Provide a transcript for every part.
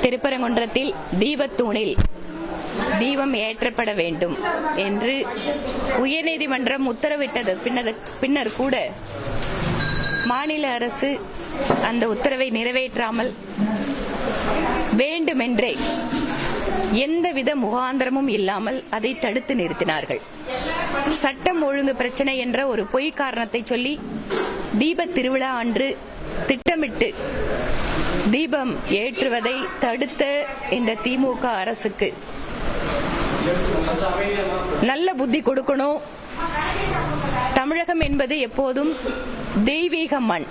திருப்பரங்குன்றத்தில் தீபத்தூணில் தீபம் ஏற்றப்பட வேண்டும் என்று உயர்நீதிமன்றம் உத்தரவிட்டது பின்னர் கூட மாநில அரசு அந்த உத்தரவை நிறைவேற்றாமல் வேண்டுமென்றே எந்தவித முகாந்திரமும் இல்லாமல் அதை தடுத்து நிறுத்தினார்கள். சட்டம் ஒழுங்கு பிரச்சனை என்ற ஒரு பொய் காரணத்தை சொல்லி தீப திருவிழா அன்று திட்டமிட்டு தீபம் ஏற்றுவதை தடுத்த இந்த திமுக அரசுக்கு நல்ல புத்தி கொடுக்கணும். தமிழகம் என்பது எப்போதும் தெய்வீக மண்.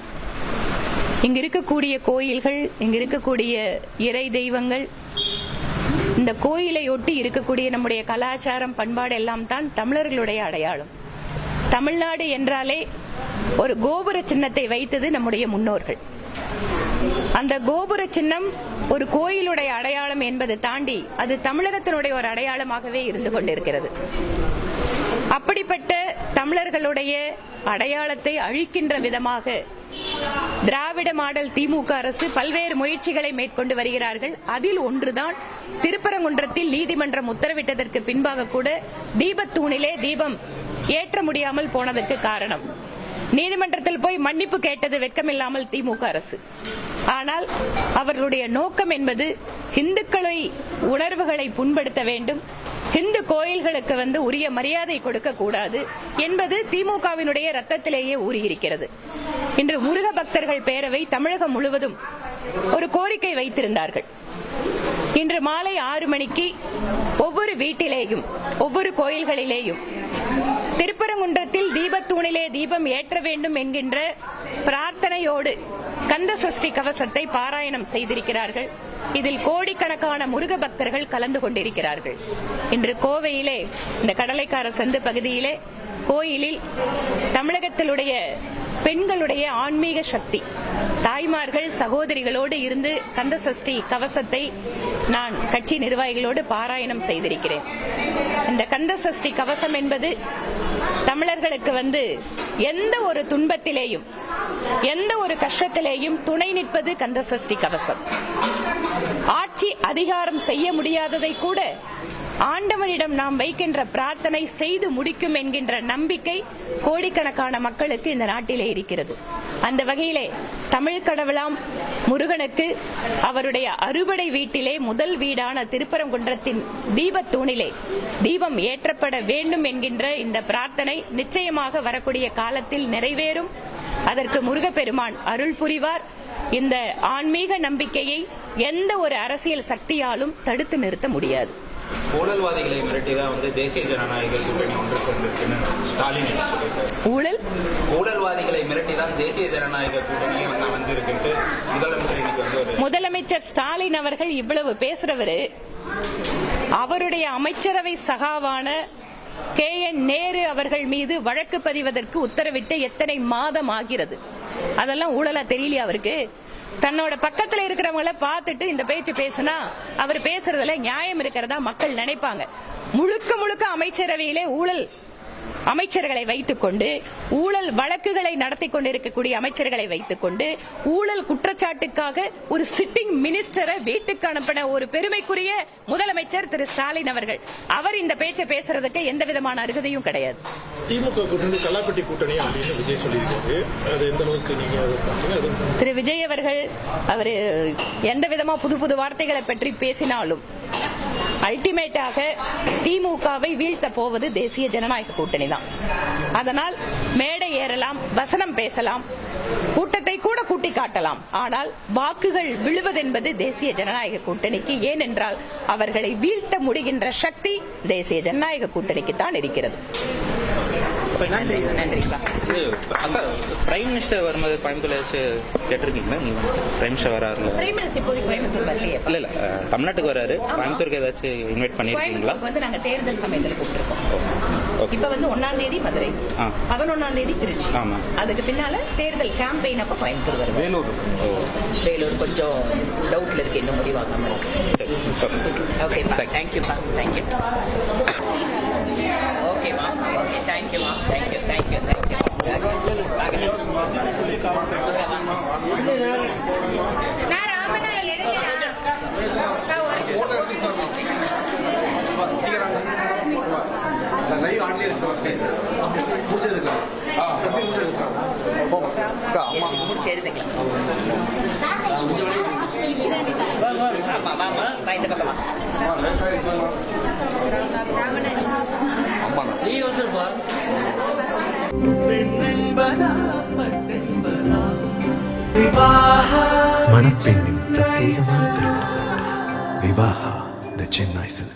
இங்க இருக்கக்கூடிய கோயில்கள், இங்க இருக்கக்கூடிய இறை தெய்வங்கள், இந்த கோயிலை ஒட்டி இருக்கக்கூடிய நம்முடைய கலாச்சாரம், பண்பாடு எல்லாம் தான் தமிழர்களுடைய அடையாளம். தமிழ்நாடு என்றாலே ஒரு கோபுர சின்னத்தை வைத்தது நம்முடைய முன்னோர்கள். அந்த கோபுர சின்னம் ஒரு கோயிலுடைய அடையாளம் என்பது தாண்டி அது தமிழகத்தினுடைய ஒரு அடையாளமாகவே இருந்து கொண்டிருக்கிறது. அப்படிப்பட்ட தமிழர்களுடைய அடையாளத்தை அழிக்கின்ற விதமாக திராவிட மாடல் திமுக அரசு பல்வேறு முயற்சிகளை மேற்கொண்டு வருகிறார்கள். அதில் ஒன்றுதான் திருப்பரங்குன்றத்தில் நீதிமன்றம் உத்தரவிட்டதற்கு பின்பாக கூட தீபத்தூணிலே தீபம் ஏற்ற முடியாமல் போனதற்கு காரணம். நீதிமன்றத்தில் போய் மன்னிப்பு கேட்டது வெட்கமில்லாமல் திமுக அரசு. ஆனால் அவர்களுடைய நோக்கம் என்பது இந்துக்களை உணர்வுகளை புண்படுத்த வேண்டும், இந்து கோயில்களுக்கு உரிய மரியாதை கொடுக்க கூடாது என்பது திமுகவினுடைய ரத்தத்திலேயே ஊறியிருக்கிறது. இன்று முருக பக்தர்கள் பேரவை தமிழகம் முழுவதும் ஒரு கோரிக்கை வைத்திருந்தார்கள். இன்று மாலை 6 மணிக்கு ஒவ்வொரு வீட்டிலேயும் ஒவ்வொரு கோயில்களிலேயும் திருப்பரங்குன்றத்தில் தீபத்தூணிலே தீபம் ஏற்ற வேண்டும் என்கின்ற பிரார்த்தனையோடு கந்த சஷ்டி கவசத்தை பாராயணம் செய்திருக்கிறார்கள். இதில் கோடிக்கணக்கான முருக பக்தர்கள் கலந்து கொண்டிருக்கிறார்கள். இன்று கோவையிலே இந்த கடலைக்கார சந்து பகுதியிலே கோயிலில் தமிழகத்திலுடைய பெண்களுடைய ஆன்மீக சக்தி, தாய்மார்கள் சகோதரிகளோடு இருந்து கந்த சஷ்டி கவசத்தை நான் கட்சி நிர்வாகிகளோடு பாராயணம் செய்திருக்கிறேன். இந்த கந்த சஷ்டி கவசம் என்பது தமிழர்களுக்கு எந்த ஒரு துன்பத்திலேயும் எந்த ஒரு கஷ்டத்திலேயும் துணை நிற்பது கந்த சஷ்டி கவசம். ஆட்சி அதிகாரம் செய்ய முடியாததை கூட ஆண்டவனிடம் நாம் வைக்கின்ற பிரார்த்தனை செய்து முடிக்கும் என்கின்ற நம்பிக்கை கோடிக்கணக்கான மக்களுக்கு இந்த நாட்டிலே இருக்கிறது. அந்த வகையிலே தமிழ் கடவுளாம் முருகனுக்கு அவருடைய அறுபடை வீட்டிலே முதல் வீடான திருப்பரங்குன்றத்தின் தீபத்தூணிலே தீபம் ஏற்றப்பட வேண்டும் என்கின்ற இந்த பிரார்த்தனை நிச்சயமாக வரக்கூடிய காலத்தில் நிறைவேறும். அதற்கு முருகப்பெருமான் அருள் புரிவார். இந்த ஆன்மீக நம்பிக்கையை எந்த ஒரு அரசியல் சக்தியாலும் தடுத்து நிறுத்த முடியாது. ஊழல்வாதிகளை மிரட்டிதான் தேசிய ஜனநாயக கூட்டணி ஒன்று கொண்டிருக்குன்னு ஸ்டாலின் சொல்லியிருக்காரு. ஊழல்வாதிகளை மிரட்டிதான் தேசிய ஜனநாயக கூட்டணியை வந்திருக்கு முதலமைச்சர் ஸ்டாலின் அவர்கள் இவ்வளவு பேசுறவரு அவருடைய அமைச்சரவை சகாவான KN நேரு அவர்கள் மீது வழக்கு பதிவதற்கு உத்தரவிட்டு எத்தனை மாதம் ஆகிறது? அதெல்லாம் ஊழலா தெரியலையா அவருக்கு? தன்னோட பக்கத்துல இருக்கிறவங்கள பார்த்துட்டு இந்த பேச்சு பேசினா அவர் பேசுறதுல நியாயம் இருக்கிறதா மக்கள் நினைப்பாங்க. முழுக்க முழுக்க அமைச்சரவையிலே ஊழல் அமைச்சர்களை வைத்துக் கொண்டு, ஊழல் வழக்குகளை நடத்தி கொண்டிருக்கக்கூடிய அமைச்சர்களை வைத்துக் கொண்டு, ஊழல் குற்றச்சாட்டுக்காக ஒரு சிட்டிங் மினிஸ்டரை வீட்டுக்கு அனுப்பின ஒரு பெருமைக்குரிய முதலமைச்சர் திரு ஸ்டாலின் அவர்கள், அவர் இந்த பேச்சை பேசுறதுக்கு எந்த விதமான அருகதையும் கிடையாது. திமுக கூட்டணி கல்லாப்பட்டி கூட்டணி அப்படின்னு விஜய் சொல்லியிருக்காரு. அது எந்த அளவுக்கு நீங்க திரு விஜய் அவர்கள் அவர் எந்த விதமா புது புது வார்த்தைகளை பற்றி பேசினாலும் அல்டிமேட்டாக திமுகவை வீழ்த்த போவது தேசிய ஜனநாயக கூட்டணி தான். அதனால் மேடை ஏறலாம், வசனம் பேசலாம், கூட்டத்தை கூட கூட்டி காட்டலாம். ஆனால் வாக்குகள் விழுவதென்பது தேசிய ஜனநாயக கூட்டணிக்கு. ஏனென்றால் அவர்களை வீழ்த்த முடிகின்ற சக்தி தேசிய ஜனநாயக கூட்டணிக்கு தான் இருக்கிறது. நன்றி. பிரைம் மினிஸ்டர் வரும்போது கோயம்புத்தூர்ல வச்சு கேட்டிருக்கீங்களா? பிரைம் மினிஸ்டர் வராரு. பிரைம் மினிஸ்டர் இப்போதைக்கு கோயம்புத்தூர் வரலையே. இல்ல தமிழ்நாட்டுக்கு வராரு. கோயம்புத்தூருக்கு ஏதாச்சும் இன்வைட் பண்ணிருக்கீங்களா? நாங்க தேர்தல் சமயத்தில் கூப்பிட்டுருக்கோம். இப்ப 1ஆம் தேதி மதுரை, 11ஆம் தேதி திருச்சி. அதுக்கு பின்னால தேர்தல் கேம்பெயின் அப்ப கோயம்புத்தூர் வரும். வேலூர் கொஞ்சம் டவுட்ல இருக்கு, இன்னும் முடிவாகாம இருக்கு. Okay, thank you boss, thank you. ஓகேமா, ஓகே, தேங்க்யூமா, தேங்க்யூ, தேங்க்யூ, தேங்க்யூ. நான் ராமனா எடுக்கிறேன். வாமா வா இந்த பக்கம் வா நீ வந்துருப்பா மணப்பெண்ணின் பிரத்யேகமான திருமணம் விவாஹா தி சென்னை சில்க்ஸ்.